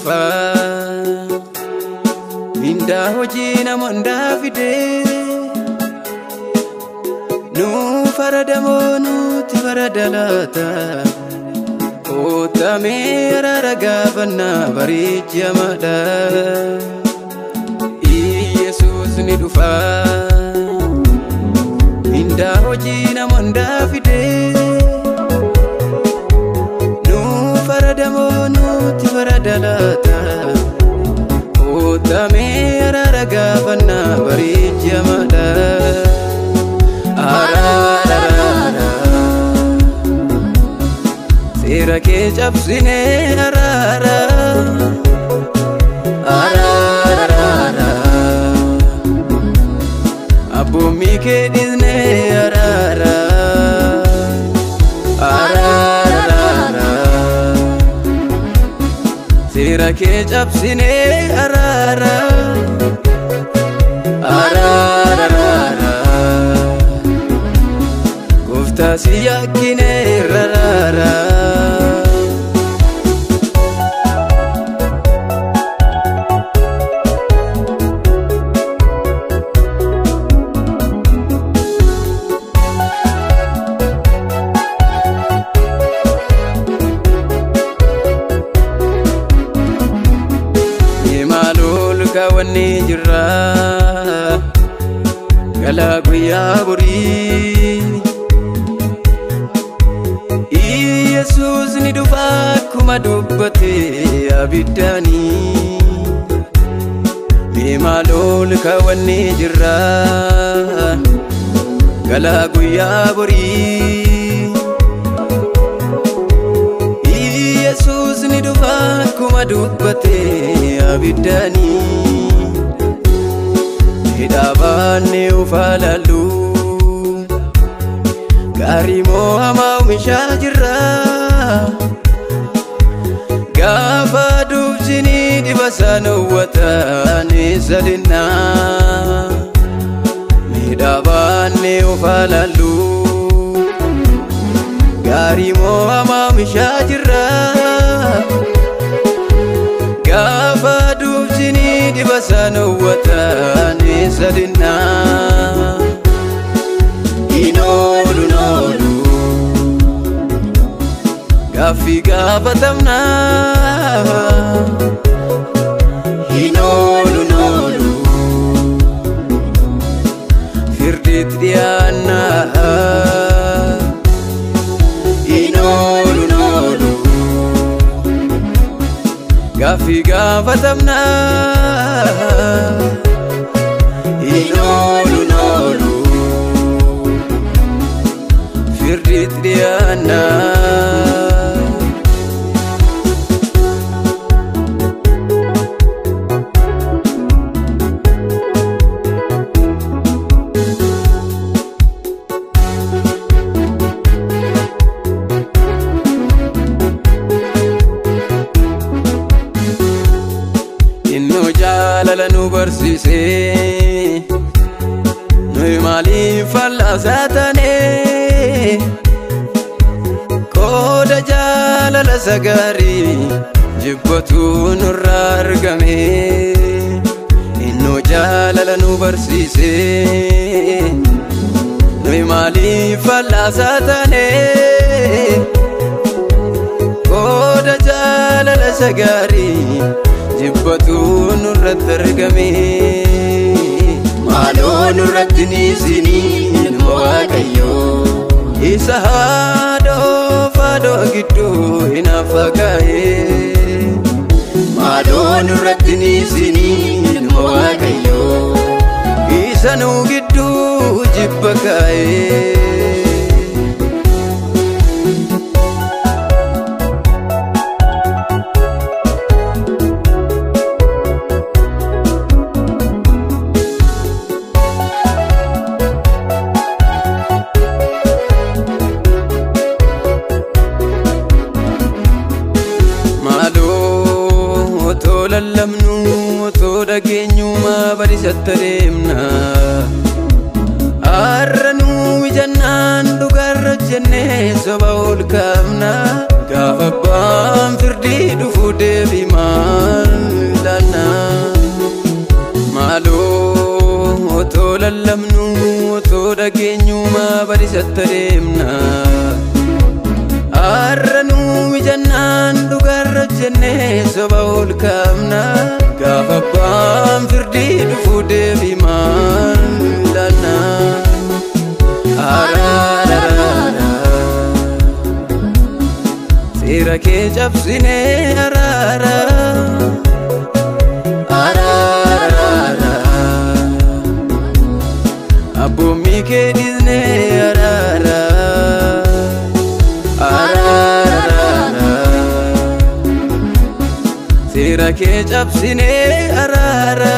dhufa minda hojii namoota fide nu faradamoo nuti faradalata otame raragaafanna bareechamaadha Yesus ni dhufa minda hojii namoota fide nu faradamoo nuti faradalata otame raragaafanna bareechamaadha Sera ke jabsine arara Abu mi ke dizne arara Sera ke jabsine arara Gufta siyakine rarara Kawanni jirra gala guyyaa borii Yesus ni dhufa akkuma dubbate abiddaani mee maalol kawanni jirra gala guyyaa borii Yesus ni dhufa akkuma dubbate abiddaani Hidabane ufalalu Garimo ama umishajira Gafa dubjini dibasano watani salina Hidabane ufalalu Garimo ama umishajira Gafa dubjini dibasano watani salina Inolu nolu Gafi gafatamna Inolu nolu Firdit diana Inolu nolu Gafi gafatamna Inolu nolu Firdit diana Inno jaalala nu barsise Noi maaliif fal'aasatane Kooda jaalala sagaarii jibbatu nurraa argame Inno jaalala nu barsise Noi maaliif fal'aasatane Kooda jaalala sagaarii jibbatu nurratti argame Maaloo nurratti niisini ilma Waaqayyoo Isa haadhoo faadhoo gidduu hinaafa kaa'ee Maaloo nurratti niisini ilma Waaqayyoo Isa nuu gidduu jibba kaa'ee lallamnu to dhageenyuma barisatti deemna arranu jannaan dhugarra jennee soba ol kaafna gaafa abbaan firdii dhufu deebii maal laanna maaloo otoo lallabnu otoo dhageenyu bariisatti adeemna arranuu jannaan dhugarra jennee soba ol kaafna gaafa abbaan firdii dhufu deebii maal laanna araarara seera kee cabsinee araara araarara abboommii kee dhiisnee araara araarara seera kee cabsinee araara